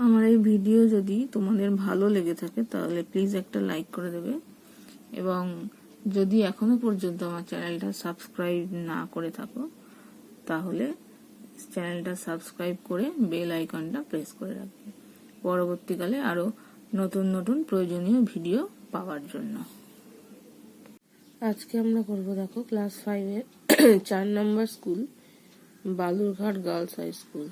আমার এই ভিডিও যদি তোমাদের ভালো লেগে থাকে তাহলে প্লিজ একটা লাইক করে দেবে, এবং যদি এখনো পর্যন্ত আমার চ্যানেলটা সাবস্ক্রাইব না করে থাকো তাহলে চ্যানেলটা সাবস্ক্রাইব করে বেল আইকনটা প্রেস করে রাখবে পরবর্তীকালে আরো নতুন নতুন প্রয়োজনীয় ভিডিও পাওয়ার জন্য। আজকে আমরা করব দেখো ক্লাস 5 এর 4 number school Balurghat girls high school.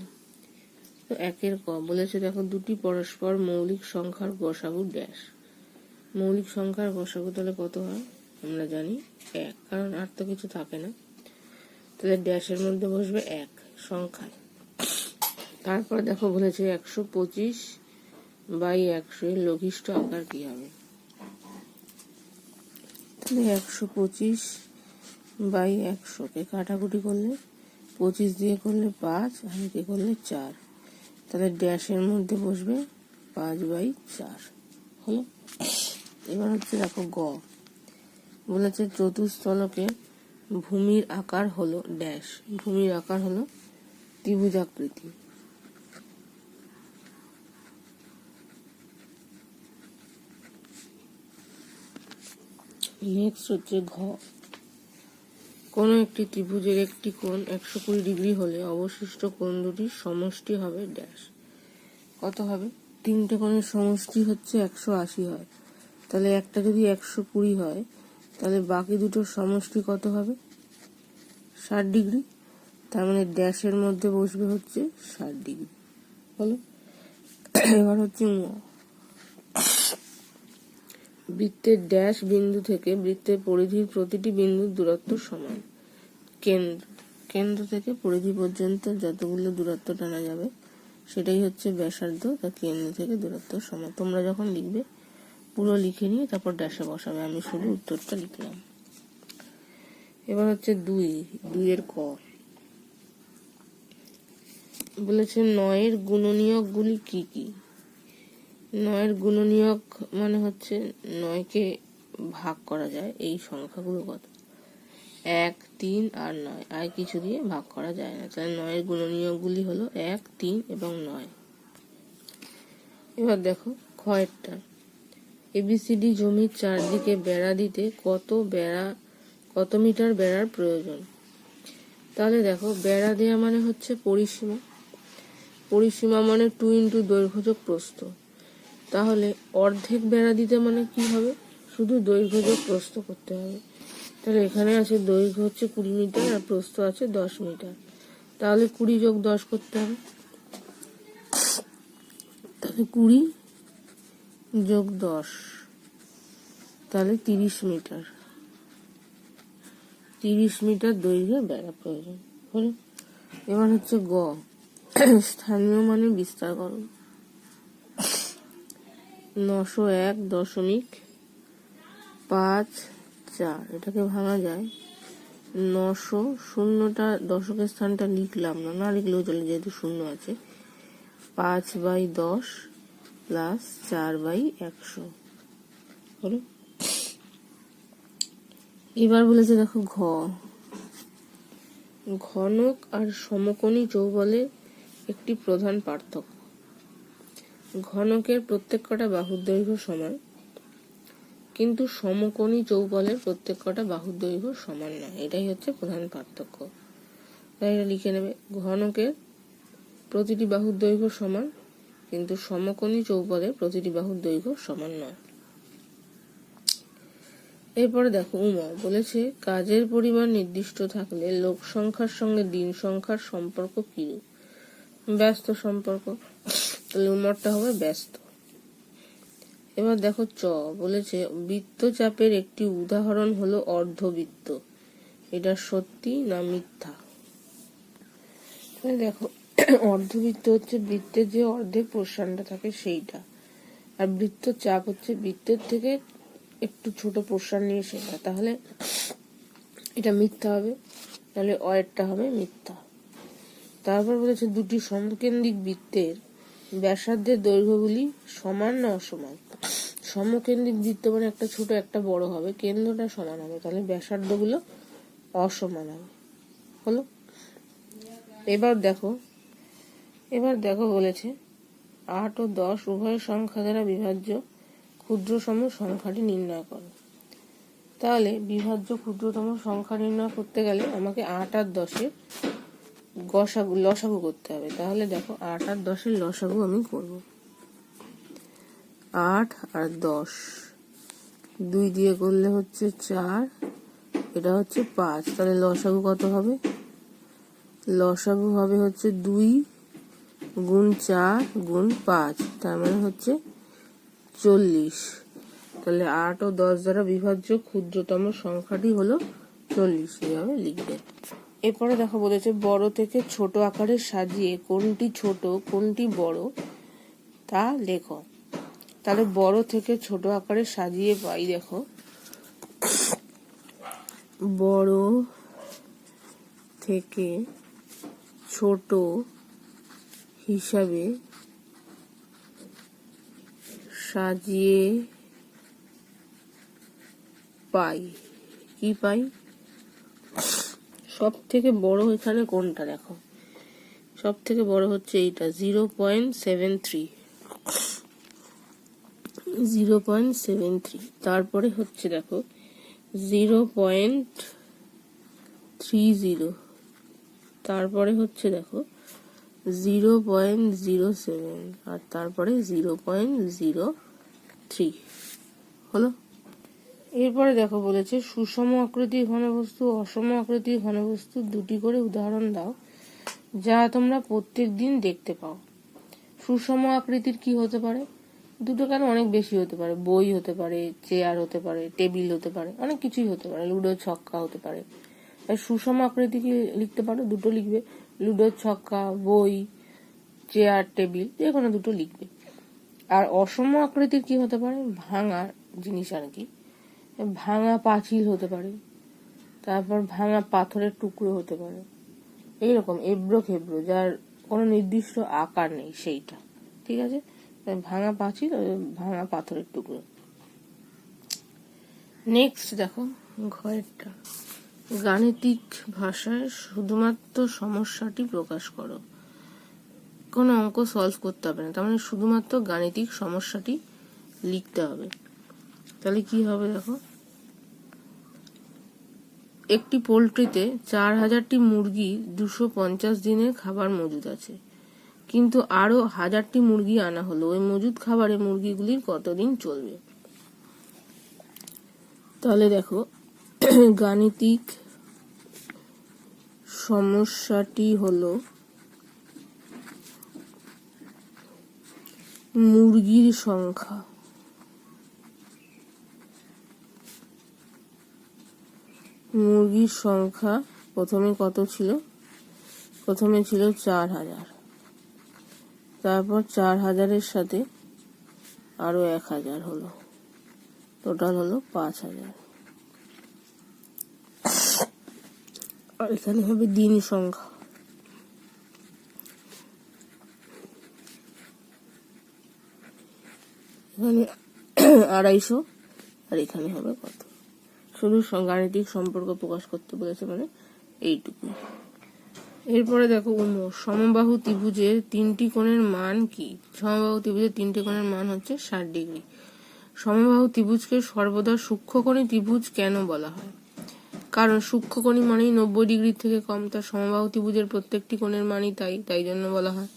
তো একের ক বলেছে দেখো দুটি পরস্পর মৌলিক সংখ্যার গসাগু ড্যাশ। মৌলিক সংখ্যার গসাগু তাহলে কত হয় আমরা জানি 1, কারণ আর তো কিছু থাকে না, তাহলে ড্যাশের মধ্যে বসবে 1 সংখ্যায়। তারপর দেখো বলেছে 125/100 এর লঘিষ্ঠ আকার কি হবে। তাহলে 125/100 কে কাটাকুটি করলে 25 দিয়ে করলে 5 আর একে করলে 4, তাহলে ড্যাশের মধ্যে বসবে 5/4 হলো। এবার হচ্ছে দেখো গ বলেছে চতুস্তলকে ভূমির আকার হলো ড্যাশ। ভূমির আকার হলো ত্রিভুজাকৃতি। নেক্সট হচ্ছে ঘ কোন একটি ত্রিভুজের একটি কোণ 120 ডিগ্রি হলে অবশিষ্ট কোণ দুটির সমষ্টি হবে ড্যাশ। কত হবে? তিনটে কোণের সমষ্টি হচ্ছে 180 হয়, তাহলে একটা যদি 120 হয় তাহলে বাকি দুটোর সমষ্টি কত হবে? 60 ডিগ্রি। তার মানে ড্যাশের মধ্যে বসবে হচ্ছে 60 ডিগ্রি হলো। এবার হচ্ছে বৃত্তের ড্যাশ বিন্দু থেকে বৃত্তের পরিধির প্রতিটি বিন্দুর দূরত্ব সমান। কেন্দ্র থেকে পরিধি পর্যন্ত যতগুলো দূরত্ব টানা যাবে সেটাই হচ্ছে ব্যাসার্ধ, তা কেন্দ্র থেকে দূরত্ব সমান। তোমরা যখন লিখবে পুরো লিখে নিয়ে তারপর ড্যাশে বসাবে, আমি শুধু উত্তরটা লিখলাম। এবার হচ্ছে 2 এর ক বলেছে 9 এর গুণনীয়ক গুলি কি কি। 9 এর গুণনীয়ক মানে হচ্ছে 9 কে ভাগ করা যায় এই সংখ্যাগুলো কত? 1, 3 আর 9, আর কিছু দিয়ে ভাগ করা যায় না, তাহলে 9 এর গুণনীয়ক গুলি হলো 1, 3 এবং 9। এবার দেখো ক্ষয়েরটা এবিসিডি জমির চারদিকে বেড়া দিতে কত মিটার বেড়ার প্রয়োজন। তাহলে দেখো বেড়া দেয়া মানে হচ্ছে পরিসীমা, পরিসীমা মানে 2 × দৈর্ঘ্য যোগ প্রস্থ। তাহলে অর্ধেক বেড়া দিতে মানে কি হবে? শুধু দৈর্ঘ্য যোগ প্রস্থ করতে হবে। তাহলে এখানে আছে দৈর্ঘ্য হচ্ছে 20 মিটার আর প্রস্থ আছে 10 মিটার, তাহলে 20 যোগ 10 করতে হবে। তাহলে 20 যোগ 10 তাহলে 30 মিটার। 30 মিটার দৈর্ঘ্যের বেড়া প্রয়োজন হলো। এবার হচ্ছে গ স্থানীয় মানে বিস্তার করো। 901.54 এটাকে ভাঙা যায় 900, শূন্যটা দশকের স্থানটা লিখলাম না লিখলেও চলে যেহেতু শূন্য আছে। 5/10 প্লাস 4/100 হলো। এবার বলেছে দেখো ঘনক আর সমকোণী চৌবলের একটি প্রধান পার্থক্য। ঘনকের প্রত্যেক কটা বাহুর দৈর্ঘ্য সমান, কিন্তু সমকোণী চৌবলের প্রত্যেক কটা বাহুর দৈর্ঘ্য সমান নয়, এটাই হচ্ছে প্রধান পার্থক্য। তাই এটা লিখে নেবে, ঘনকের প্রতিটি বাহুর দৈর্ঘ্য সমান কিন্তু সমকোণী চৌবলের প্রতিটি বাহুর দৈর্ঘ্য সমান নয়। এরপরে দেখো বলেছে কাজের পরিমাণ নির্দিষ্ট থাকলে লোক সংখ্যার সঙ্গে দিন সংখ্যার সম্পর্ক কিরূপ। ব্যস্ত সম্পর্ক, তাহলে উমরটা হবে ব্যস্ত। এবার দেখো বলেছে বৃত্তচাপের একটি উদাহরণ হলো অর্ধবৃত্ত, এটা সত্যি না মিথ্যা। দেখো অর্ধবৃত্ত হচ্ছে বৃত্তের যে অর্ধেক পোর্শনটা থাকে সেইটা, আর বৃত্তচাপ হচ্ছে বৃত্তের থেকে একটু ছোট পোর্শন নিয়ে সেটা, তাহলে এটা মিথ্যা হবে, তাহলে অয়েরটা হবে মিথ্যা। তারপর বলেছে দুটি সমকেন্দ্রিক বৃত্তের ব্যাসার্ধের দৈর্ঘ্যগুলি সমান না অসমান। সমকেন্দ্রিক বৃত্ত মানে একটা ছোট একটা বড় হবে, কেন্দ্রটা সমান হবে, তাহলে ব্যাসার্ধগুলো অসমান হবে হলো। এবার দেখো বলেছে 8 ও 10 উভয় সংখ্যা দ্বারা বিভাজ্য ক্ষুদ্রতম সংখ্যাটি নির্ণয় করো। তাহলে বিভাজ্য ক্ষুদ্রতম সংখ্যা নির্ণয় করতে গেলে আমাকে 8 আর 10-এর লসাগু করতে হবে। তাহলে দেখো 8 আর 10-এর লসাগু আমি করব। 8 আর 10 2 দিয়ে করলে হচ্ছে 4, এটা হচ্ছে 5। তাহলে লসাগু কত হবে? লসাগু হবে হচ্ছে 2 গুণ 4 গুণ 5, তার মানে হচ্ছে 40। তাহলে 8 ও 10 দ্বারা বিভাজ্য ক্ষুদ্রতম সংখ্যাটি হলো 40, এইভাবে লিখবে। এরপরে দেখো বলেছে বড় থেকে ছোট আকারে সাজিয়ে কোনটি ছোট কোনটি বড় তা লেখো। তাহলে বড় থেকে ছোট আকারে সাজিয়ে পাই, দেখো বড় থেকে ছোট হিসাবে সাজিয়ে পাই। কি পাই? সব থেকে বড় এখানে কোনটা দেখো, সব থেকে বড় হচ্ছে এইটা 0.73। 0.73। তারপরে হচ্ছে দেখো 0.30। তারপরে হচ্ছে দেখো 0.07 আর তারপরে 0.03 হলো। এরপরে দেখো বলেছে সুষম আকৃতির ঘনবস্তু অসম আকৃতির ঘনবস্তু দুটি করে উদাহরণ দাও যা তোমরা প্রত্যেক দিন দেখতে পাও। সুষম আকৃতির কি হতে পারে? দুটো কেন, অনেক বেশি হতে পারে। বই হতে পারে, চেয়ার হতে পারে, টেবিল হতে পারে, অনেক কিছুই হতে পারে। লুডো ছক্কা হতে পারে। সুষম আকৃতি কি লিখতে পারো? দুটো লিখবে, লুডো ছক্কা, বই, চেয়ার, টেবিল, যে কোনো দুটো লিখবে। আর অসম আকৃতির কি হতে পারে? ভাঙা জিনিস আর কি, ভাঙা পাঁচিল হতে পারে, তারপর ভাঙা পাথরের টুকরো হতে পারে, এইরকম এবড়ো খেবড়ো যার কোনো নির্দিষ্ট আকার নেই সেইটা। ঠিক আছে, ভাঙা পাঁচিল, ভাঙা পাথরের টুকরো। নেক্সট দেখো ঘরেরটা, গাণিতিক ভাষায় শুধুমাত্র সমস্যাটি প্রকাশ করো। কোনো অঙ্ক সলভ করতে হবে না, তার মানে শুধুমাত্র গাণিতিক সমস্যাটি লিখতে হবে। তাহলে কি হবে দেখো, একটি পোল্ট্রিতে 4000টি মুরগি 250 দিনের খাবার মজুদ আছে, কিন্তু আরো 1000টি মুরগি আনা হলো। ওই মজুদ খাবারে মুরগিগুলির কতদিন চলবে? তাহলে দেখো গাণিতিক সমস্যাটি হলো মুরগির সংখ্যা। মুরগির সংখ্যা প্রথমে কত ছিল? প্রথমে ছিল 4000, তারপর 4000-এর সাথে আরো 1000 হলো, টোটাল হলো 5000। আর এখানে হবে দিন সংখ্যা। এখানে 250, আর এখানে হবে কত? শুধু গাণিতিক সম্পর্ক প্রকাশ করতে বলেছে, মানে এইটুকু। এরপরে দেখো সমবাহু ত্রিভুজের 3টি কোণের মান কি? সমবাহু ত্রিভুজের 3টি কোণের মান হচ্ছে 60 ডিগ্রি। সমবাহু ত্রিভুজকে সর্বদা সূক্ষ্মকোণী ত্রিভুজ কেন বলা হয়? কারণ সূক্ষ্মকোণী মানেই 90 ডিগ্রির থেকে কম, তার সমবাহু ত্রিভুজের প্রত্যেকটি কোণের মানই তাই জন্য বলা হয়।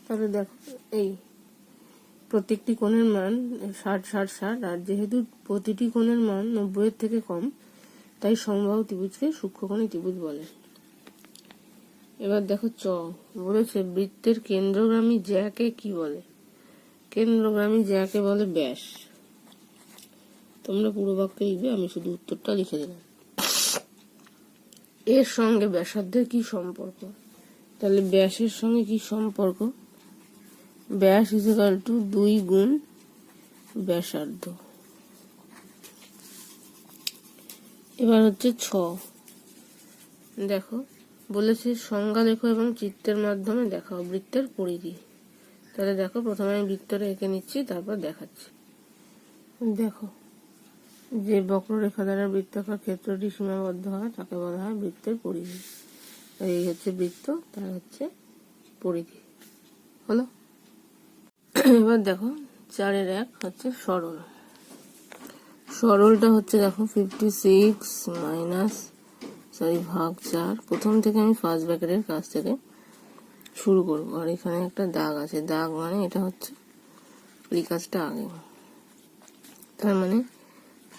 তাহলে দেখো এই প্রত্যেকটি কোণের মান 60 60 60, আর যেহেতু প্রতিটি কোণের মান 90-এর থেকে কম, তাই সমবাহু ত্রিভুজকে সূক্ষ্মকোণী ত্রিভুজ বলে। এবার দেখো বলেছে বৃত্তের কেন্দ্রগামী জ্যাকে কি বলে? কেন্দ্রগামী জ্যাকে বলে ব্যাস। তোমরা পুরো বাক্যে লিখবে, আমি শুধু উত্তরটা লিখে দিলাম। এর সঙ্গে ব্যাসার্ধের কি সম্পর্ক? তাহলে ব্যাসের সঙ্গে কি সম্পর্ক? ব্যাস ইকুয়াল টু 2 গুণ ব্যাসার্ধ। এবার হচ্ছে দেখো বলেছে সংজ্ঞা লেখো এবং চিত্রের মাধ্যমে দেখাও বৃত্তের পরিধি। তাহলে দেখো প্রথমে আমি বৃত্তটা এঁকে নিচ্ছি, তারপর দেখাচ্ছি। দেখো যে বক্ররেখা দ্বারা বৃত্তাকার ক্ষেত্রটি সীমাবদ্ধ হয় তাকে বলা হয় বৃত্তের পরিধি। এই হচ্ছে বৃত্ত, তার হচ্ছে পরিধি। হলো। এবার দেখো 4-এর 1 হচ্ছে সরল। সরলটা হচ্ছে দেখো 56 মাইনাস ভাগ 4। প্রথম থেকে আমি ফার্স্ট ব্র্যাকেটের কাছ থেকে শুরু করবো। আর এখানে একটা দাগ আছে, দাগ মানে এটা হচ্ছে এই কাজটা আগে। তার মানে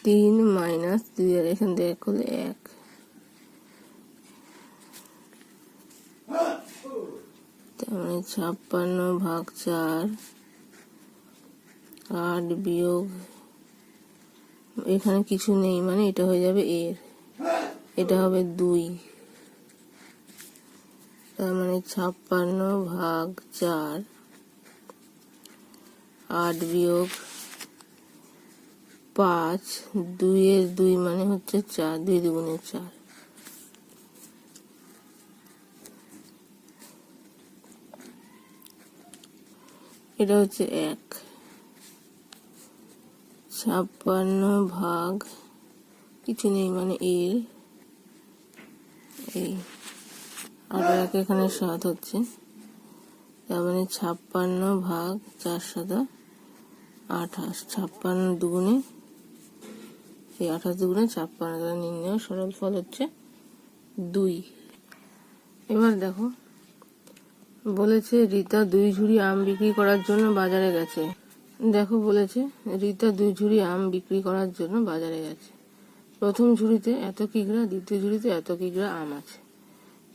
3 মাইনাস 2 আর এখান থেকে করলে 1, তার মানে 56 ভাগ 4, 8 বিয়োগ এখানে কিছু নেই মানে এটা হয়ে যাবে এর, এটা হবে 2, তার মানে 56 ভাগ 4, 8 বিয়োগ 5, 2 এর 2 মানে হচ্ছে 4, 2 দুগুণে 4। এটা হচ্ছে 1, 56 ভাগ কিছু নেই মানে এর, এই 8 আর 1 এখানে 7 হচ্ছে, তার মানে 56 ভাগ 4 7 28, 56 দুগুণে এই 28 দুগুণে 56, নির্ণয় সরল ফল হচ্ছে 2। এবার দেখো বলেছে রীতা 2 ঝুড়ি আম বিক্রি করার জন্য বাজারে গেছে। দেখো বলেছে রীতা 2 ঝুড়ি আম বিক্রি করার জন্য বাজারে গেছে। প্রথম ঝুড়িতে এত কিগ্রা, দ্বিতীয় ঝুড়িতে এত কিগ্রা আম আছে।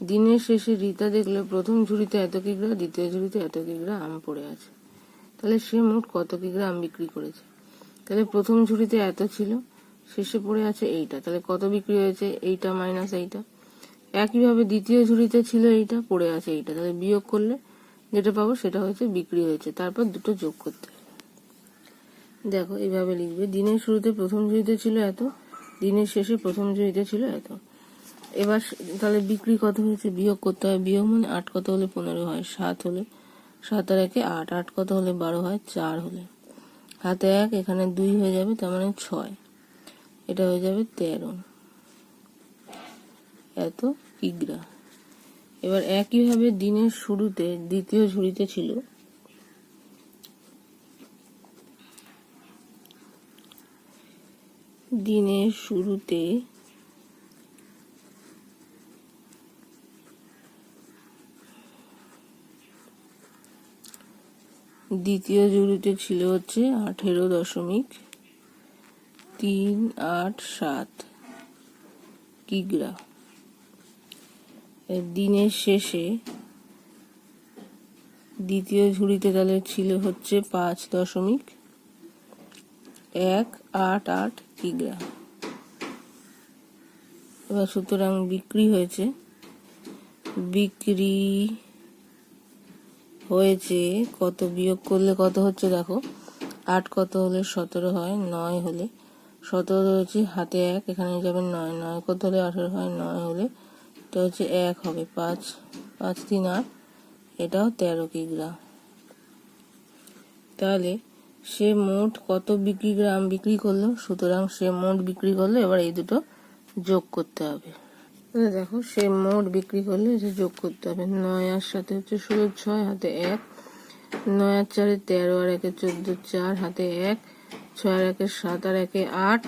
দিনের শেষে রীতা দেখলো প্রথম ঝুড়িতে এত কিগ্রা, দ্বিতীয় ঝুড়িতে এত কিগ্রা আম পড়ে আছে। তাহলে সে মোট কত কিগ্রা আম বিক্রি করেছে? তাহলে প্রথম ঝুড়িতে এত ছিল, শেষে পড়ে আছে এইটা, তাহলে কত বিক্রি হয়েছে? এইটা মাইনাস এইটা। একইভাবে দ্বিতীয় ঝুড়িতে ছিল এইটা, পড়ে আছে এইটা, তাহলে বিয়োগ করলে যেটা পাবো সেটা হচ্ছে বিক্রি হয়েছে, তারপর দুটো যোগ করতে হবে। দেখো এইভাবে লিখবে, দিনের শুরুতে প্রথম ঝুড়িতে ছিল এত, দিনের শেষে প্রথম ঝুড়িতে ছিল এত। এবার তাহলে বিক্রি কত হয়েছে বিয়োগ করতে হয়। বিয়োগ মানে 8 কত হলে 15 হয়, 7 হলে 7 আর 1 8, 8 কত হলে 12 হয়, 4 হলে হাতে 1 এখানে 2 হয়ে যাবে, তার মানে 6, এটা হয়ে যাবে 13 এত কিগ্রা। এবার একইভাবে দিনের শুরুতে দ্বিতীয় ঝুড়িতে ছিল দিনের শুরুতে দ্বিতীয় ঝুড়িতে ছিল হচ্ছে 18.387 কিগ্রা। দিনের শেষে দ্বিতীয় ঝুড়িতে তাহলে ছিল হচ্ছে 5.188 কিগ্রা। এবার সুতরাং বিক্রি হয়েছে কত বিয়োগ করলে কত হচ্ছে দেখো, 8 কত হলে 17 হয়, 9 হলে 17 হচ্ছে হাতে 1 এখানে যাবে 9, 9 কত হলে 18 হয়, 9 হলে এটা হচ্ছে 1 হবে, 5 5 3 8, এটাও 13 কিগ্রা। তাহলে সে মোট কত গ্রাম বিক্রি করলো? সুতরাং সে মোট বিক্রি করলো, এবার এই দুটো যোগ করতে হবে। দেখো সে মোট বিক্রি করলে এটা যোগ করতে হবে। 9 আর 7 হচ্ছে 16, 6 হাতে 1, 9 আর 4 13 আর 1 14, 4 হাতে 1, 6 আর 1 7 আর 1 8,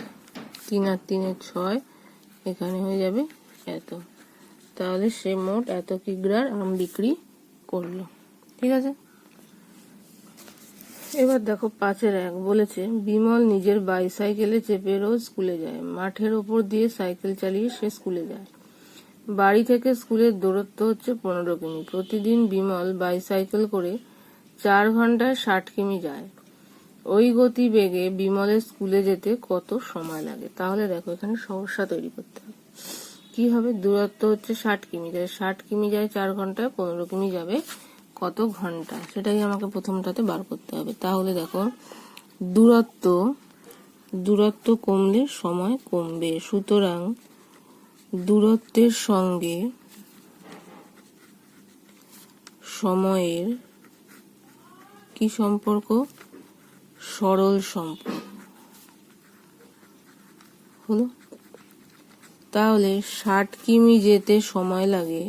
3 আর 3 6, এখানে হয়ে যাবে এত। তাহলে সে মোট এত কিগ্রার আম বিক্রি করলো। ঠিক আছে, এবার দেখো 5-এর 1 বলেছে বিমল নিজের বাইসাইকেলে চেপে রোজ স্কুলে যায়। মাঠের ওপর দিয়ে সাইকেল চালিয়ে সে স্কুলে যায়। বাড়ি থেকে স্কুলের দূরত্ব হচ্ছে 15 কিমি। প্রতিদিন বিমল বাইসাইকেল করে 4 ঘন্টায় 60 কিমি যায়। ওই গতিবেগে বিমলের স্কুলে যেতে কত সময় লাগে? তাহলে দেখো এখানে সমস্যা তৈরি করতে হবে। কি হবে? দূরত্ব হচ্ছে 60 কিমি, 60 কিমি যায় 4 ঘন্টায়, 15 কিমি যাবে কত ঘন্টা, সেটাই আমাকে প্রথমটাতে বার করতে হবে। তাহলে দেখো দূরত্ব কমলে সময় কমবে, সুতরাং দূরত্বের সঙ্গে সময়ের কি সম্পর্ক? সরল সম্পর্ক হলো। তাহলে 60 কিমি যেতে সময় লাগে,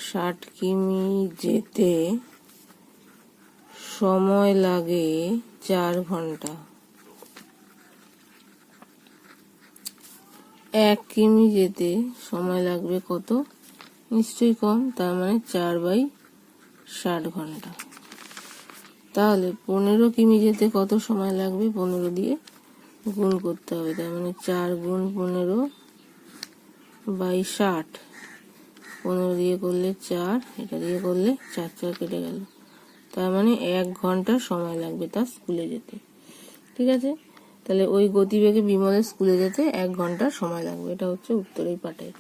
60 কিমি যেতে সময় লাগে 4 ঘন্টা। 1 কিমি যেতে সময় লাগবে কত? নিশ্চয়ই কম, তার মানে 4/60 ঘন্টা। তাহলে 15 কিমি যেতে কত সময় লাগবে? 15 দিয়ে গুণ করতে হবে, তার মানে 4 গুণ 15/60। 15 দিয়ে করলে 4, এটা দিয়ে করলে 4 4 কেটে গেল, তার মানে 1 ঘন্টা সময় লাগবে তার স্কুলে যেতে। ঠিক আছে, তাহলে ওই গতিবেগে বিমলের স্কুলে যেতে 1 ঘন্টা সময় লাগবে। এটা হচ্ছে উত্তর এই পাঠের।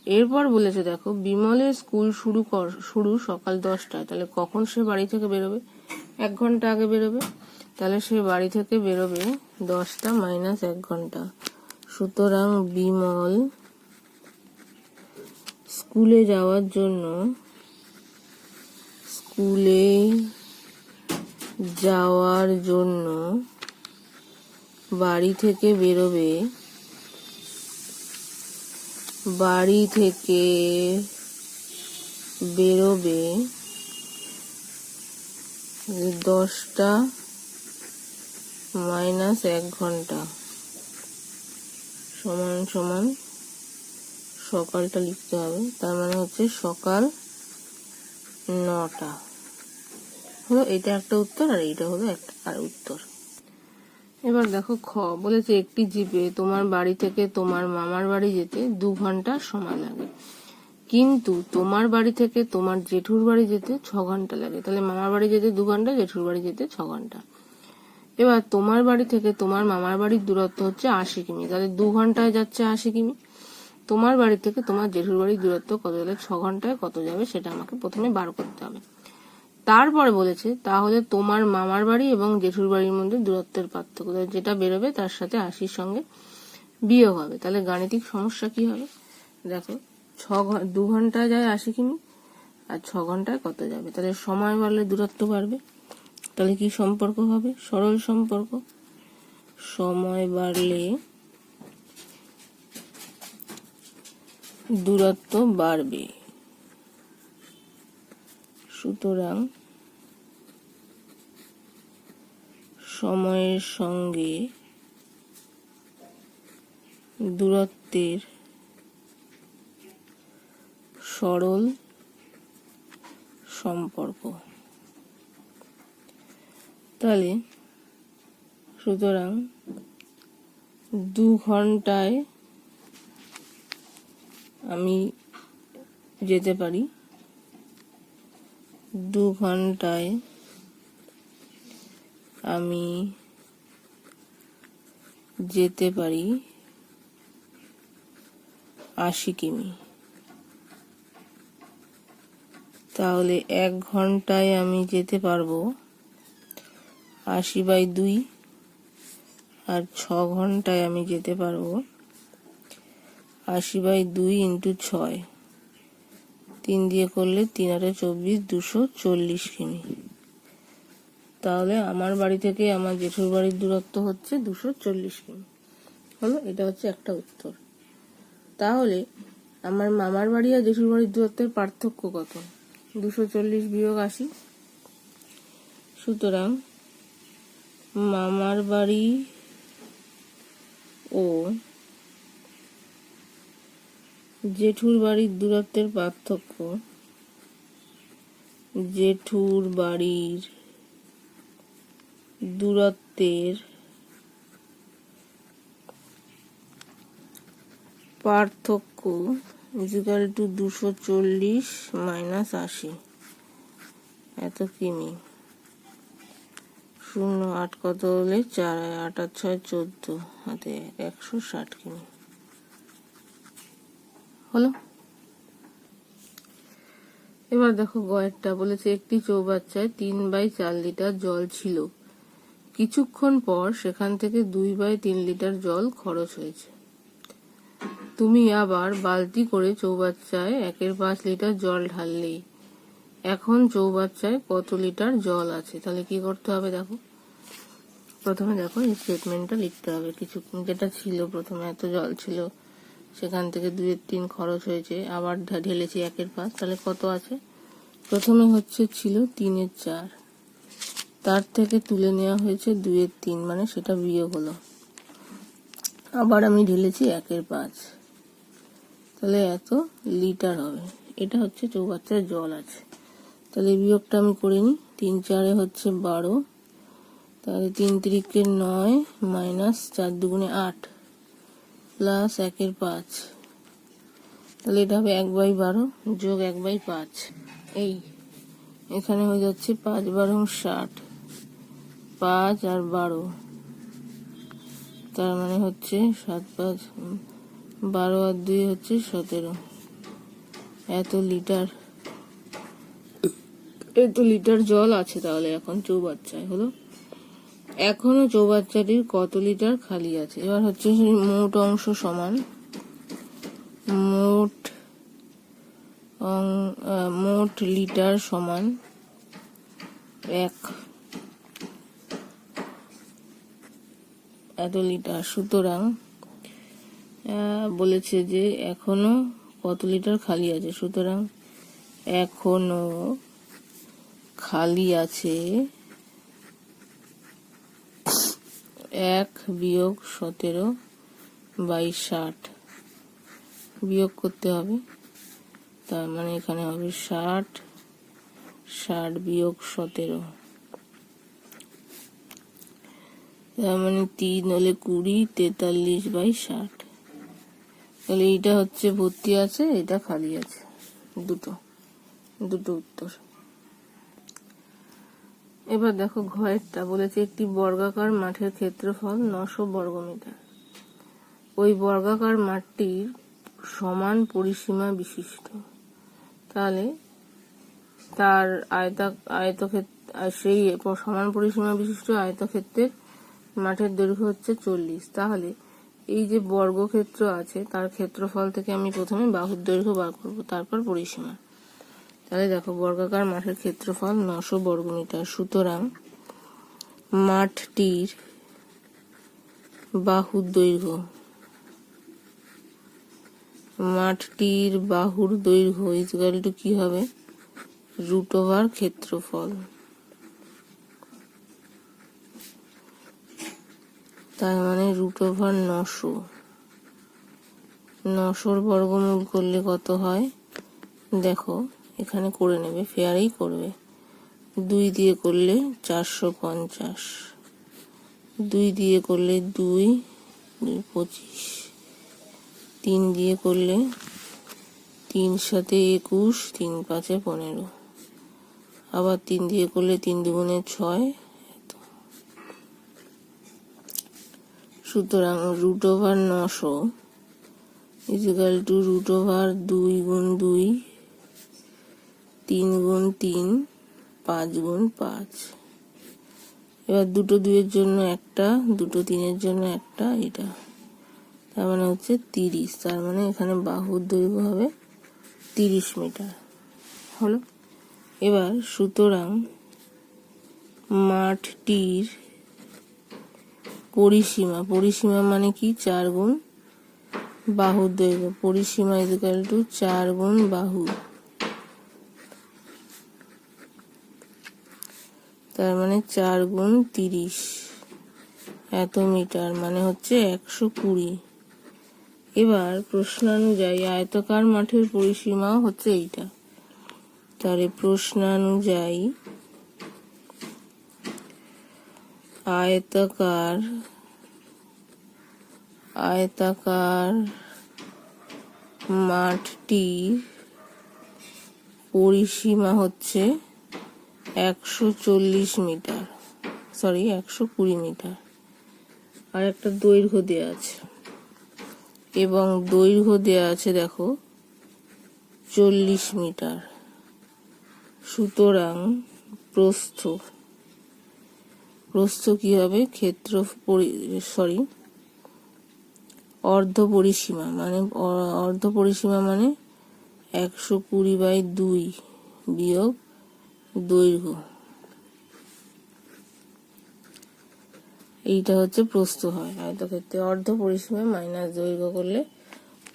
এরপর বলেছে দেখো, বিমলের স্কুল শুরু সকাল 10টায়, তাহলে কখন সে বাড়ি থেকে বেরোবে? 1 ঘন্টা আগে বেরোবে, তাহলে সে বাড়ি থেকে বেরোবে 10টা মাইনাস 1 ঘন্টা। সুতরাং বিমল স্কুলে যাওয়ার জন্য বাড়ি থেকে বেরোবে 10টা মাইনাস 1 ঘন্টা সমান সমান সকালটা লিখতে হবে, তার মানে হচ্ছে সকাল 9টা। হলো এটা একটা উত্তর, আর এইটা হলো একটা আর উত্তর। এবার দেখো খ বলেছে, একটি জিপে তোমার বাড়ি থেকে তোমার মামার বাড়ি যেতে 2 ঘন্টা সময় লাগে, কিন্তু তোমার বাড়ি থেকে তোমার জেঠুর বাড়ি যেতে 6 ঘন্টা লাগে। তাহলে মামার বাড়ি যেতে 2 ঘন্টা, জেঠুর বাড়ি যেতে 6 ঘন্টা। এবার তোমার বাড়ি থেকে তোমার মামার বাড়ির দূরত্ব হচ্ছে 80 কিমি, তাহলে 2 ঘন্টায় যাচ্ছে 80 কিমি। তোমার বাড়ি থেকে তোমার জেঠুর বাড়ির দূরত্ব কত, হলে 6 ঘন্টায় কত যাবে সেটা আমাকে প্রথমে বার করতে হবে। তারপরে বলেছে, তাহলে তোমার মামার বাড়ি এবং জেঠুর বাড়ির মধ্যে দূরত্বের পার্থক্য, যেটা বেরোবে তার সাথে 80 সঙ্গে বিয়োগ হবে। তাহলে গাণিতিক সমস্যা কি হবে? দেখো 2 ঘন্টায় যায় 80 কিমি, আর 6 ঘন্টায় কত যাবে? তাহলে সময় বাড়লে দূরত্ব বাড়বে। তাহলে কি সম্পর্ক হবে? সরল সম্পর্ক, সময় বাড়লে দূরত্ব বাড়বে। সুতরাং সময়ের সঙ্গে দূরত্বের সরল সম্পর্ক। তাহলে সুতরাং 2 ঘন্টায় আমি যেতে পারি, 2 ঘন্টায় আমি যেতে পারি 80 কিমি। তাহলে 1 ঘন্টায় আমি যেতে পারবো 80/2, আর 6 ঘন্টায় আমি যেতে পারবো 80/2 × 6, 3 দিয়ে করলে 3 × 8 = 24, 240 কিমি। তাহলে আমার বাড়ি থেকে আমার জেঠুর বাড়ির দূরত্ব হচ্ছে 240 কিমি। হলো, এটা হচ্ছে একটা উত্তর। তাহলে আমার মামার বাড়ি আর জেঠুর বাড়ির দূরত্বের পার্থক্য কত? 240 বিয়োগ 80। সুতরাং মামার বাড়ি ও জেঠুর বাড়ির দূরত্বের পার্থক্য, জেঠুর বাড়ির দূরত্বের পার্থক্য = 240 - 80 এত কিমি। 0 8 কত হলে 4, 8 আর 6 14, হাতে 160 কিমি। হলো। এবার দেখো গয়েরটা বলেছে, একটি চৌবাচ্চায় 3/4 লিটার জল ছিল, কিছুক্ষণ পর সেখান থেকে 2/3 লিটার জল খরচ হয়েছে। তুমি আবার বালতি করে চৌবাচ্চায় 1/5 লিটার জল ঢাললে, এখন চৌবাচ্চায় কত লিটার জল আছে? তাহলে কি করতে হবে? দেখো প্রথমে দেখো এই স্টেটমেন্টটা লিখতে হবে। কিছু যেটা ছিল প্রথমে এত জল ছিল, সেখান থেকে 2/3 খরচ হয়েছে, আবার ঢেলেছি 1/5, তাহলে কত আছে? প্রথমে হচ্ছে ছিল 3/4, তার থেকে তুলে নেওয়া হয়েছে 2/3, মানে সেটা বিয়োগ হলো। আবার আমি ঢেলেছি 1/5, তাহলে এত লিটার হবে। এটা হচ্ছে চৌবাচ্চায় জল আছে। তাহলে বিয়োগটা আমি করে নিই। 3 4 হচ্ছে 12, তাহলে 3 3 9 মাইনাস 4 2 8 প্লাস 1/5, তাহলে এটা হবে 1/12 যোগ 1/5। এই এখানে হয়ে যাচ্ছে 5 12 60, 5 আর 12, তার মানে হচ্ছে 7 5 12 আর 2 হচ্ছে 17। এত লিটার জল আছে তাহলে এখন চৌবাচ্চায় হলো। এখনো চৌবাচ্চাটির কত লিটার খালি আছে। এবার হচ্ছে মোট অংশ সমান মোট লিটার সমান 1, এত লিটার। সুতরাং বলেছে যে এখনো কত লিটার খালি আছে, সুতরাং এখনো খালি আছে 1 বিয়োগ 17/60 বিয়োগ করতে হবে। তার মানে এখানে হবে 60 বিয়োগ 17, তার মানে 3 হলে 20, 43/60। তাহলে এইটা হচ্ছে ভর্তি আছে, এটা খালি আছে। দুটো উত্তর। এবার দেখো ঘয়েরটা বলেছে একটি বর্গাকার মাঠের ক্ষেত্রফল 900 বর্গমিটার। ওই বর্গাকার মাঠটির সমান পরিসীমা বিশিষ্ট। তাহলে তার সেই সমান পরিসীমা বিশিষ্ট আয়তক্ষেত্রের মাঠের দৈর্ঘ্য হচ্ছে 40। তাহলে এই যে বর্গক্ষেত্র আছে তার ক্ষেত্রফল থেকে আমি প্রথমে বাহুর দৈর্ঘ্য বার করব, তারপর পরিসীমা। তাহলে দেখো বর্গাকার মাঠের ক্ষেত্রফল 900 বর্গমিটার। সুতরাং মাঠটির বাহুর দৈর্ঘ্য ইকুয়াল টু কি হবে, √ ক্ষেত্রফল। তার মানে √900 বর্গমূল করলে কত হয় দেখো, এখানে করে নেবে, ফেয়ারেই করবে। 2 দিয়ে করলে 450, 2 দিয়ে করলে 2 25, 3 দিয়ে করলে 3 7 21, 3 5 15, আবার 3 দিয়ে করলে 3 2 6। সুতরাং √900 ইকুয়াল টু √2 গুণ 2, 3 গুণ 3, 5 গুণ 5। এবার দুটো 2 এর জন্য একটা, দুটো 3 এর জন্য একটা, এটা তার মানে হচ্ছে 30। তার মানে এখানে বাহুর দৈর্ঘ্য হবে 30 মিটার হলো। এবার সুতরাং মাঠটির পরিসীমা মানে কি, 4 গুণ বাহুর দৈর্ঘ্য। পরিসীমা ইকুয়াল টু 4 গুণ বাহু, তার মানে 4 গুণ 30 এত মিটার, মানে হচ্ছে 120। এবার প্রশ্নানুযায়ী আয়তাকার মাঠের পরিসীমা হচ্ছে এইটা। তাহলে প্রশ্নানুযায়ী আয়তাকার মাঠটির পরিসীমা হচ্ছে 120 মিটার। আর একটা দৈর্ঘ্য দেয়া আছে, এবং দৈর্ঘ্য দেয়া আছে দেখো 40 মিটার। সুতরাং প্রস্থ কি হবে, অর্ধ পরিসীমা মানে 120/2 বিয়োগ দৈর্ঘ্য, এইটা হচ্ছে প্রস্থ হয় আয়তক্ষেত্রে। অর্ধ পরিসীমা মাইনাস দৈর্ঘ্য করলে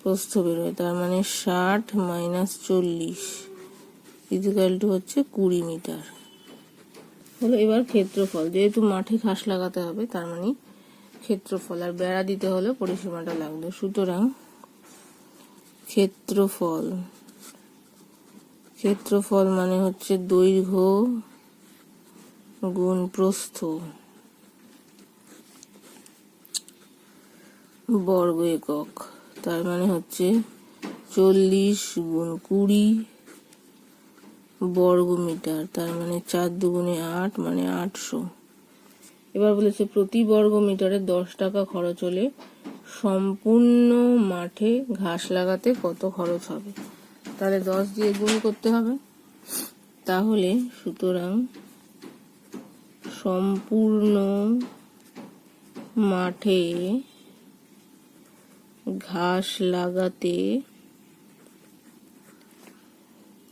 প্রস্থ বেরোয়। তার মানে 60 - 40 ইকুয়াল টু হচ্ছে 20 মিটার। হলো। এবার ক্ষেত্রফল, যেহেতু মাঠে ঘাস লাগাতে হবে তার মানে ক্ষেত্রফল, আর বেড়া দিতে হলে পরিসীমাটা লাগবে। সুতরাং ক্ষেত্রফল, ক্ষেত্রফল মানে হচ্ছে দৈর্ঘ্য গুণ প্রস্থ বর্গ একক, তার মানে হচ্ছে 40 গুণ 20 বর্গ মিটার, তার মানে 4 দুগুণে 8 মানে 800। এবার বলেছে প্রতি বর্গ মিটারে 10 টাকা খরচ হলে সম্পূর্ণ মাঠে ঘাস লাগাতে কত খরচ হবে। তাহলে 10 দিয়ে গুণ করতে হবে। তাহলে সুতরাং সম্পূর্ণ মাঠে ঘাস লাগাতে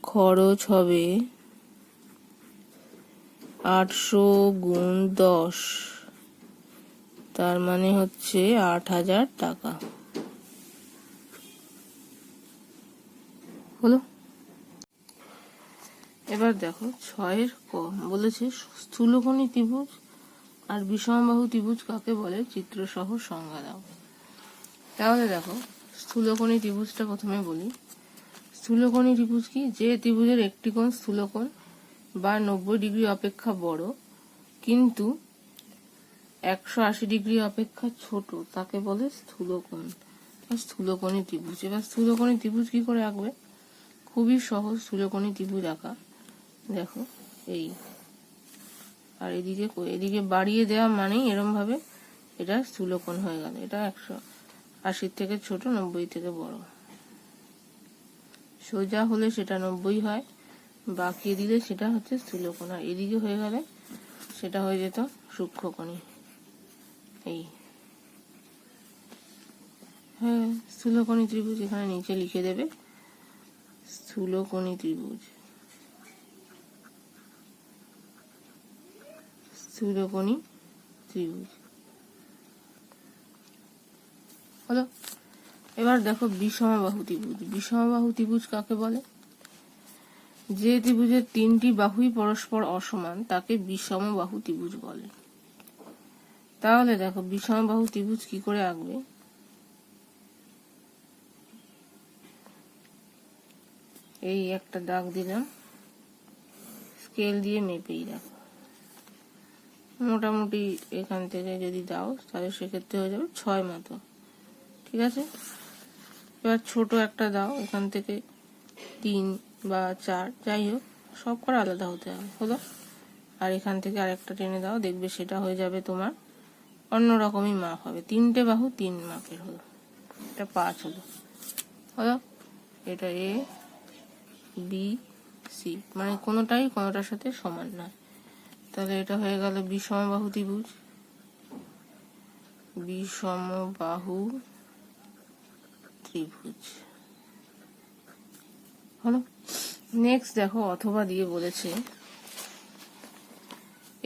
খরচ হবে 800 গুণ 10, তার মানে হচ্ছে 8000 টাকা। হলো। এবার দেখো 6 ক বলেছে স্থূলকোণী ত্রিভুজ আর বিষমবাহু ত্রিভুজ কাকে বলে চিত্রসহ সংজ্ঞা দাও। তাহলে দেখো স্থূলকোণী ত্রিভুজটা প্রথমে বলি। স্থূলকোণী ত্রিভুজ কি? যে ত্রিভুজের একটি কোণ স্থূলকোণ বা 90 ডিগ্রি অপেক্ষা বড় কিন্তু 180 ডিগ্রি অপেক্ষা ছোট তাকে বলে স্থূলকোণ বা স্থূলকোণী ত্রিভুজ। এবার স্থূলকোণী ত্রিভুজ কি করে আঁকবে? খুবই সহজ স্থূলকোণী ত্রিভুজ আঁকা। দেখো এই, আর এদিকে বাড়িয়ে দেওয়া মানেই এরম ভাবে এটা স্থূলকোণ হয়ে গেল। এটা 180 থেকে ছোট, 90 থেকে বড়। সোজা হলে সেটা 90 হয়, বাঁকিয়ে দিলে সেটা হচ্ছে স্থূলকোণ, আর এদিকে হয়ে গেলে সেটা হয়ে যেত সূক্ষ্মকোণী। এই হ্যাঁ, স্থূলকোণী ত্রিভুজ এখানে নিচে লিখে দেবে স্থূলকোণী ত্রিভুজ, স্থূলকোণী ত্রিভুজ হলো। এবার দেখো বিষমবাহু ত্রিভুজ। বিষমবাহু ত্রিভুজ কাকে বলে? যে ত্রিভুজের 3টি বাহুই পরস্পর অসমান তাকে বিষমবাহু ত্রিভুজ বলে। তাহলে দেখো বিষমবাহু ত্রিভুজ কি করে আঁকবে? এই একটা দাগ দিলাম, স্কেল দিয়ে মেপেই দেখো, মোটামুটি এখান থেকে যদি দাও তাহলে সেক্ষেত্রে হয়ে যাবে 6 মতো। ঠিক আছে। এবার ছোট একটা দাও, এখান থেকে 3 বা 4 যাই হোক সব করে আলাদা হতে হবে। হলো। আর এখান থেকে আরেকটা টেনে দাও, দেখবে সেটা হয়ে যাবে তোমার অন্যরকমই মাপ হবে। 3টে বাহু 3 মাপের হলো, এটা 5 হলো। হলো। এটা এ বি সি, মানে কোনোটাই কোনোটার সাথে সমান না। তাহলে এটা হয়ে গেল বিষমবাহু ত্রিভুজ, বিষমবাহু ত্রিভুজ হলো। নেক্সট দেখো অথবা দিয়ে বলেছে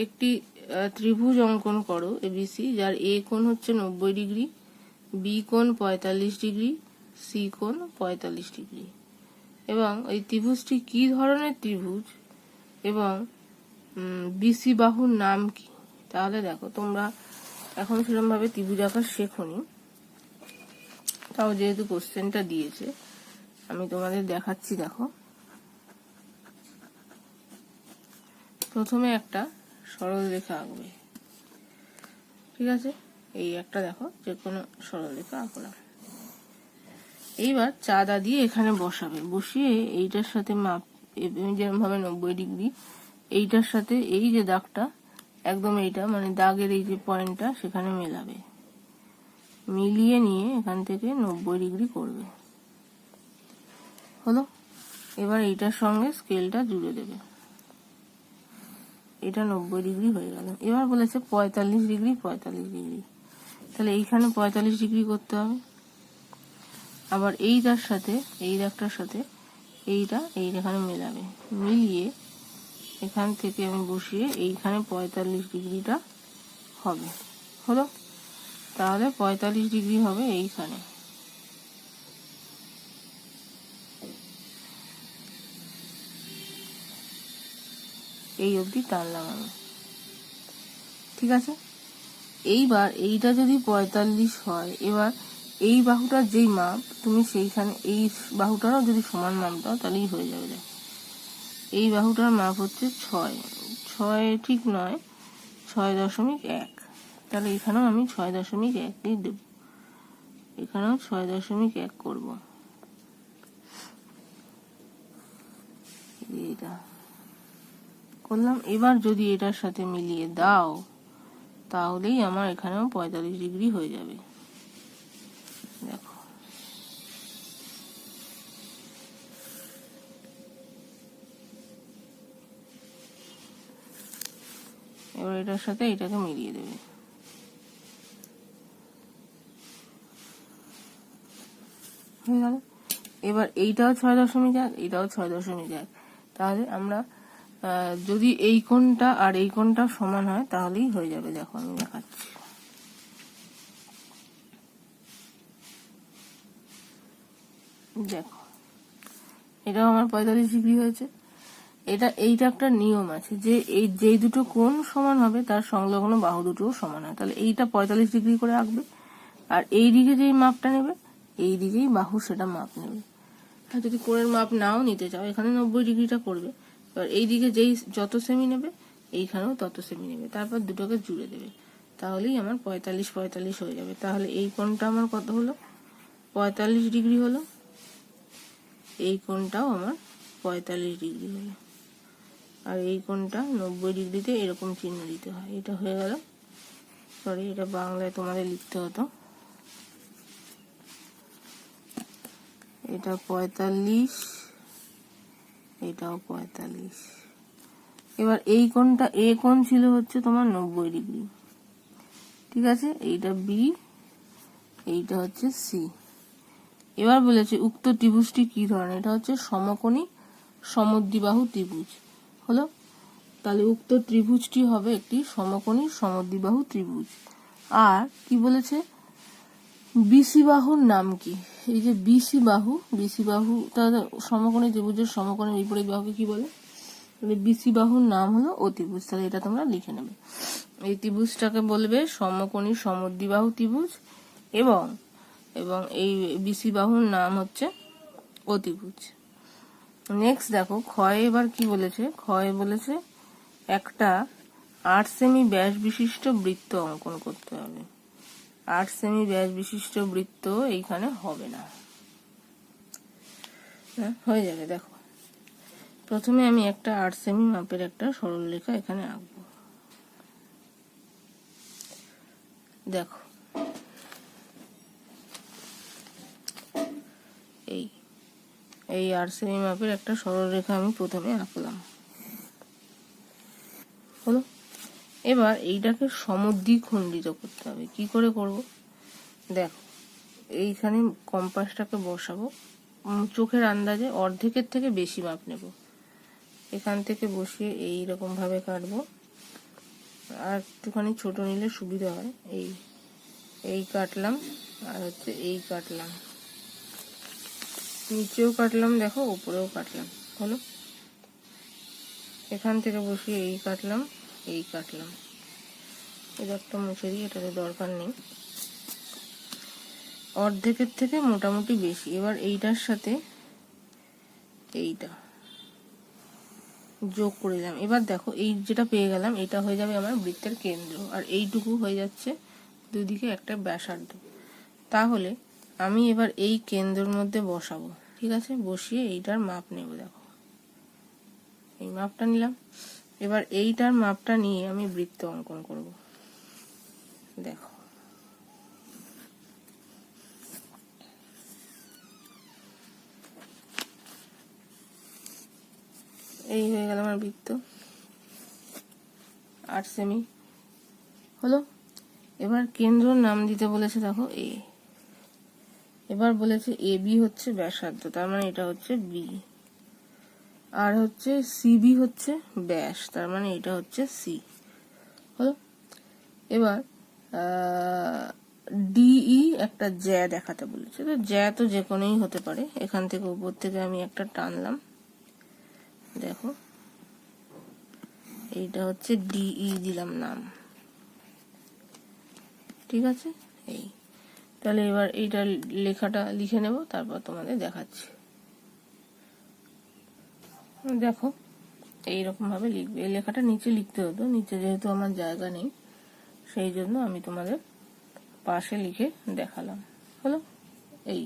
একটি ত্রিভুজ অঙ্কন করো এবিসি, যার এ কোণ হচ্ছে 90 ডিগ্রি, বি কোণ 45 ডিগ্রি, সি কোণ 45 ডিগ্রি, এবং এই ত্রিভুজটি কি ধরনের ত্রিভুজ এবং বিসি বাহুর নাম কি। তাহলে দেখো তোমরা এখন সেরকম ভাবে ত্রিভুজ আঁকা শেখোনি, তাও যেহেতু কোশ্চেনটা দিয়েছে আমি তোমাদের দেখাচ্ছি। দেখো প্রথমে একটা সরল রেখা আঁকবে। ঠিক আছে, এই একটা দেখো যে কোনো সরল রেখা আঁকলাম। এইবার চাঁদা দিয়ে এখানে বসাবে, বসিয়ে এইটার সাথে মাপ যেরকম ভাবে 90 ডিগ্রি, এইটার সাথে এই যে দাগটা একদম এইটা মানে দাগের এই যে পয়েন্টটা সেখানে মেলাবে, মিলিয়ে নিয়ে এখান থেকে 90 ডিগ্রি করবে। হলো। এবার এইটার সঙ্গে স্কেলটা জুড়ে দেবে, এটা 90 ডিগ্রি হয়ে গেল। এবার বলেছে 45 ডিগ্রি 45 ডিগ্রি, তাহলে এইখানে 45 ডিগ্রি করতে হবে। আবার এইটার সাথে এই দাগটার সাথে এইটা এখানে মেলাবে, মিলিয়ে এখান থেকে আমি বসিয়ে এইখানে 45 ডিগ্রিটা হবে। হলো। তাহলে 45 ডিগ্রি হবে এইখানে। এই অবধি টানলাম আমি। ঠিক আছে। এইবার এইটা যদি 45 হয়, এবার এই বাহুটার যেই মাপ তুমি সেইখানে এই বাহুটারও যদি সমান মাপ দাও তাহলেই হয়ে যাবে। দেখো এই বাহুটার মাপ হচ্ছে 6, 6 ঠিক নয়, 6.1, তাহলে এখানেও আমি 6.1 দেব, এখানেও 6.1 করব। এটা করলাম। এবার যদি এটার সাথে মিলিয়ে দাও তাহলেই আমার এখানেও 45 ডিগ্রি হয়ে যাবে। দেখো এবার এটার সাথে এটাকে মিলিয়ে দেবে। হয়ে গেল। এবার এইটাও 6.1, এইটাও 6.1, তাহলে আমরা যদি এই কোণটা আর এই কোণটা সমান হয় তাহলেই হয়ে যাবে। দেখো আমি দেখাচ্ছি। দেখো এটাও আমার 45 ডিগ্রি হয়েছে। এইটা একটা নিয়ম আছে যে এই যেই দুটো কোণ সমান হবে তার সংলগ্ন বাহু দুটোও সমান হয়, তাহলে এইটা 45 ডিগ্রি করে আঁকবে, আর এই দিকে যেই মাপটা নেবে এই দিকেই বাহু সেটা মাপ নেবে। আর যদি কোণের মাপ নাও নিতে চাও এখানে 90 ডিগ্রিটা করবে, এবার এই দিকে যেই যত সেমি নেবে এইখানেও তত সেমি নেবে, তারপর দুটোকে জুড়ে দেবে, তাহলেই আমার 45 হয়ে যাবে। তাহলে এই কোণটা আমার কত হলো? 45 ডিগ্রি হলো। এই কোণটাও আমার 45 ডিগ্রি হলো, আর এই কোণটা 90 ডিগ্রিতে এরকম চিহ্ন দিতে হয়। এটা হয়ে গেল। সরি, এটা বাংলায় তোমাদের লিখতে হতো। এটা 45, এটাও 45। এবার এই কোণটা এ কোণ ছিল হচ্ছে তোমার 90 ডিগ্রি, ঠিক আছে। এইটা বি, এইটা হচ্ছে সি। এবার বলেছে উক্ত ত্রিভুজটি কি ধরনের? এটা হচ্ছে সমকোণী সমদ্বিবাহু ত্রিভুজ হলো। তাহলে উক্ত ত্রিভুজটি হবে একটি সমকোণী সমদ্বিবাহু ত্রিভুজ। আর কি বলেছে? বিসি বাহুর নাম কি? এই যে বিসি বাহু, বিসি বাহু সমকোণী ত্রিভুজের সমকোণী বিপরীত বাহুকে কি বলে? বিসি বাহুর নাম হলো অতিভুজ। তাহলে এটা তোমরা লিখে নেবে। এই ত্রিভুজটাকে বলবে সমকোণী সমদ্বিবাহু ত্রিভুজ, এবং এবং এই বিসি বাহুর নাম হচ্ছে অতিভুজ। নেক্সট দেখো ক্ষয় এবার কি বলেছে? ক্ষয় বলেছে একটা 8 সেমি ব্যাস বিশিষ্ট বৃত্ত অঙ্কন করতে হবে। 8 সেমি ব্যাস বিশিষ্ট বৃত্ত এইখানে হবে না, হয়ে যাবে। দেখো প্রথমে আমি একটা 8 সেমি মাপের একটা সরলরেখা এখানে আঁকবো। দেখো এই 8 সেমি মাপের একটা সরলরেখা আমি প্রথমে আঁকলাম, হলো। এবার এইটাকে সমদ্বিখণ্ডিত করতে হবে। কি করে করব? দেখো এইখানে কম্পাসটাকে বসাবো, চোখের আন্দাজে অর্ধেকের থেকে বেশি মাপ নেব, এখান থেকে বসিয়ে এইরকম ভাবে কাটবো। আর একটুখানি ছোট নিলে সুবিধা হয়। এই কাটলাম, আর হচ্ছে এই কাটলাম, নিচেও কাটলাম, দেখো উপরেও কাটলাম, হলো। এখান থেকে বসিয়ে এই কাটলাম, এই কাটলাম। এটা একটা মুছে দিই, এটাতে দরকার নেই। অর্ধেকের থেকে মোটামুটি বেশি। এবার এইটার সাথে এইটা যোগ করে দিলাম। এবার দেখো এই যেটা পেয়ে গেলাম এটা হয়ে যাবে আমার বৃত্তের কেন্দ্র, আর এইটুকু হয়ে যাচ্ছে দুদিকে একটা ব্যাসার্ধ। তাহলে আমি এবার এই কেন্দ্রের মধ্যে বসাবো, ঠিক আছে। বসিয়ে এইটার মাপ নেব। দেখো এই মাপটা নিলাম। এবার এইটার মাপটা নিয়ে আমি বৃত্ত অঙ্কন করব। দেখো এই হয়ে গেল আমার বৃত্ত, 8 সেমি হলো। এবার কেন্দ্রর নাম দিতে বলেছে, দেখো এ। এবার বলেছে এ বি হচ্ছে ব্যাসার্ধ, তার মানে এটা হচ্ছে বি। আর হচ্ছে সিবি হচ্ছে ব্যাস, তার মানে এটা হচ্ছে সি, হলো। এবার ডিই একটা জ্যা দেখাতে বলেছে। তো জ্যা তো যে কোনোই হতে পারে। এখান থেকে উপর থেকে আমি একটা টানলাম, দেখো এইটা হচ্ছে ডিই দিলাম নাম, ঠিক আছে। এই তাহলে এবার এইটা লেখাটা লিখে নেব, তারপর তোমাদের দেখাচ্ছি। দেখো এইরকম ভাবে লিখবে। এই লেখাটা নিচে লিখতে হতো, নিচে যেহেতু আমার জায়গা নেই সেই জন্য আমি তোমাদের পাশে লিখে দেখালাম। হলো এই।